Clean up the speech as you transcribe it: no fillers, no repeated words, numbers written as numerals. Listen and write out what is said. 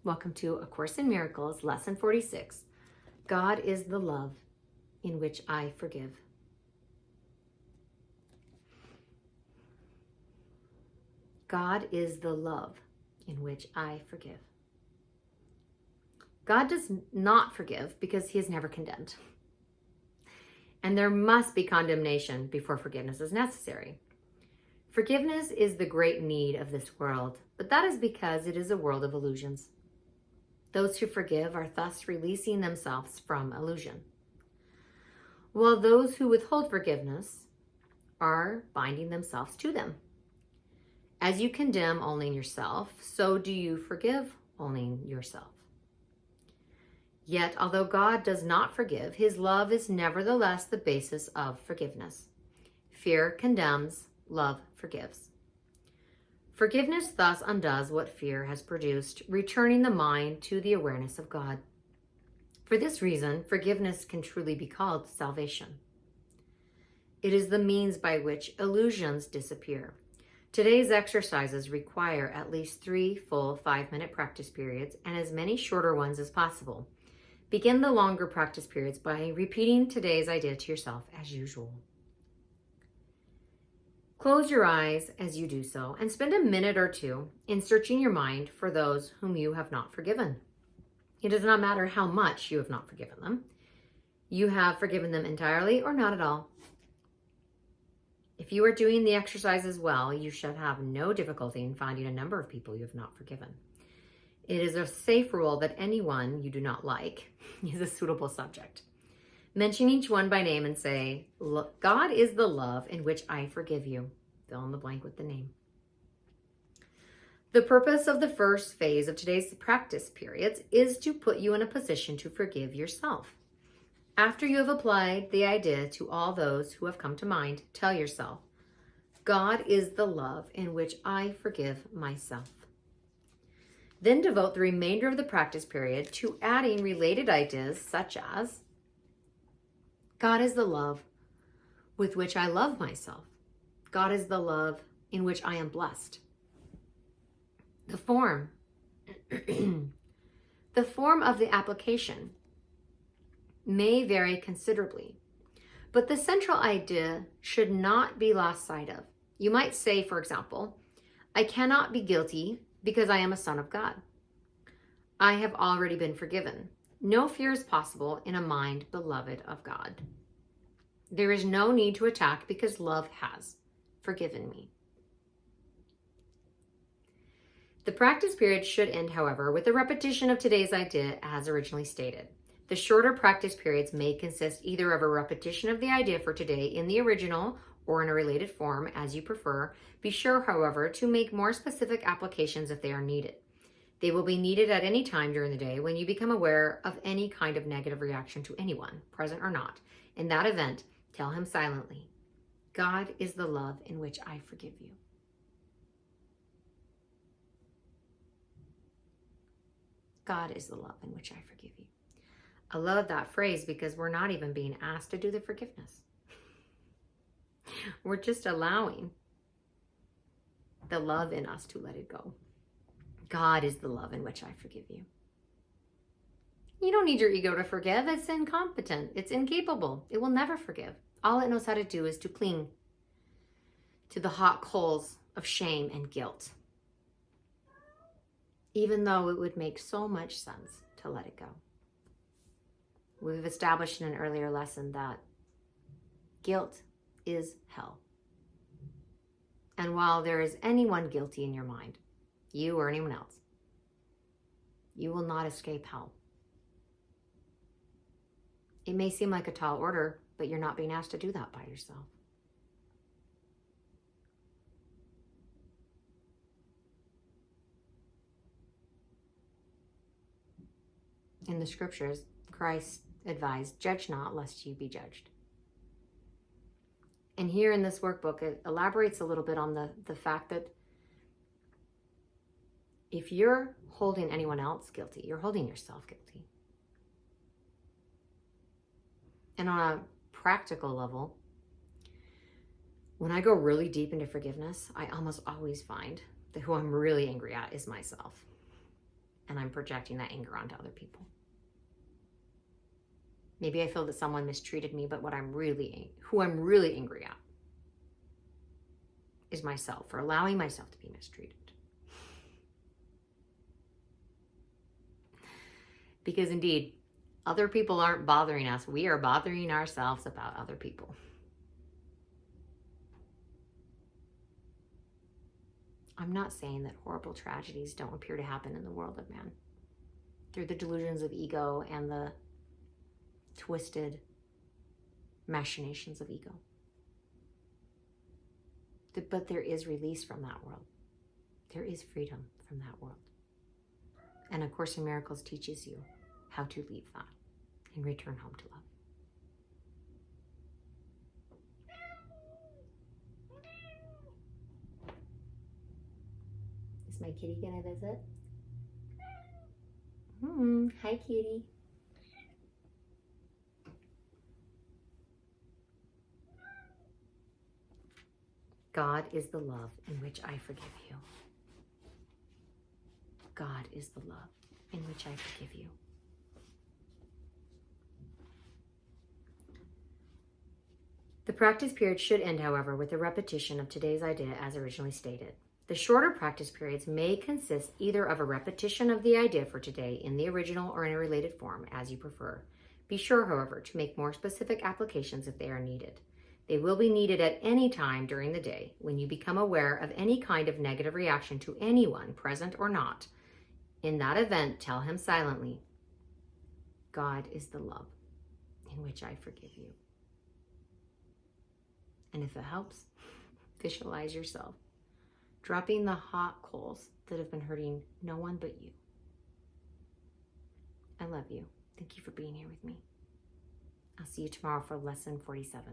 Welcome to A Course in Miracles, Lesson 46. God is the love in which I forgive. God is the love in which I forgive. God does not forgive because he is never condemned. And there must be condemnation before forgiveness is necessary. Forgiveness is the great need of this world, but that is because it is a world of illusions. Those who forgive are thus releasing themselves from illusion, while those who withhold forgiveness are binding themselves to them. As you condemn only yourself, so do you forgive only yourself. Yet, although God does not forgive, his love is nevertheless the basis of forgiveness. Fear condemns, love forgives. Forgiveness thus undoes what fear has produced, returning the mind to the awareness of God. For this reason, forgiveness can truly be called salvation. It is the means by which illusions disappear. Today's exercises require at least 3 full 5-minute practice periods and as many shorter ones as possible. Begin the longer practice periods by repeating today's idea to yourself as usual. Close your eyes as you do so and spend a minute or two in searching your mind for those whom you have not forgiven. It does not matter how much you have not forgiven them. You have forgiven them entirely or not at all. If you are doing the exercises well, you should have no difficulty in finding a number of people you have not forgiven. It is a safe rule that anyone you do not like is a suitable subject. Mention each one by name and say, "Look, God is the love in which I forgive you." Fill in the blank with the name. The purpose of the first phase of today's practice periods is to put you in a position to forgive yourself. After you have applied the idea to all those who have come to mind, tell yourself, God is the love in which I forgive myself. Then devote the remainder of the practice period to adding related ideas such as, God is the love with which I love myself. God is the love in which I am blessed. The form of the application may vary considerably, but the central idea should not be lost sight of. You might say, for example, I cannot be guilty because I am a son of God. I have already been forgiven. No fear is possible in a mind beloved of God. There is no need to attack because love has forgiven me. The practice period should end, however, with a repetition of today's idea as originally stated. The shorter practice periods may consist either of a repetition of the idea for today in the original or in a related form, as you prefer. Be sure, however, to make more specific applications if they are needed. They will be needed at any time during the day when you become aware of any kind of negative reaction to anyone, present or not. In that event, tell him silently, God is the love in which I forgive you. God is the love in which I forgive you. I love that phrase because we're not even being asked to do the forgiveness. We're just allowing the love in us to let it go. God is the love in which I forgive you. You don't need your ego to forgive. It's incompetent. It's incapable. It will never forgive. All it knows how to do is to cling to the hot coals of shame and guilt, even though it would make so much sense to let it go. We've established in an earlier lesson that guilt is hell. And while there is anyone guilty in your mind, you or anyone else, you will not escape hell. It may seem like a tall order, but you're not being asked to do that by yourself. In the scriptures, Christ advised, judge not lest you be judged. And here in this workbook, it elaborates a little bit on the fact that if you're holding anyone else guilty, you're holding yourself guilty. And on a practical level, when I go really deep into forgiveness, I almost always find that who I'm really angry at is myself. and I'm projecting that anger onto other people. Maybe I feel that someone mistreated me, but who I'm really angry at is myself for allowing myself to be mistreated. Because indeed, other people aren't bothering us. We are bothering ourselves about other people. I'm not saying that horrible tragedies don't appear to happen in the world of man through the delusions of ego and the twisted machinations of ego. But there is release from that world. There is freedom from that world. And A Course in Miracles teaches you how to leave that and return home to love. Is my kitty gonna visit? Hi, kitty. God is the love in which I forgive you. God is the love in which I forgive you. The practice period should end, however, with a repetition of today's idea as originally stated. The shorter practice periods may consist either of a repetition of the idea for today in the original or in a related form, as you prefer. Be sure, however, to make more specific applications if they are needed. They will be needed at any time during the day when you become aware of any kind of negative reaction to anyone, present or not. In that event, tell him silently, God is the love in which I forgive you. And if it helps, visualize yourself dropping the hot coals that have been hurting no one but you. I love you. Thank you for being here with me. I'll see you tomorrow for lesson 47.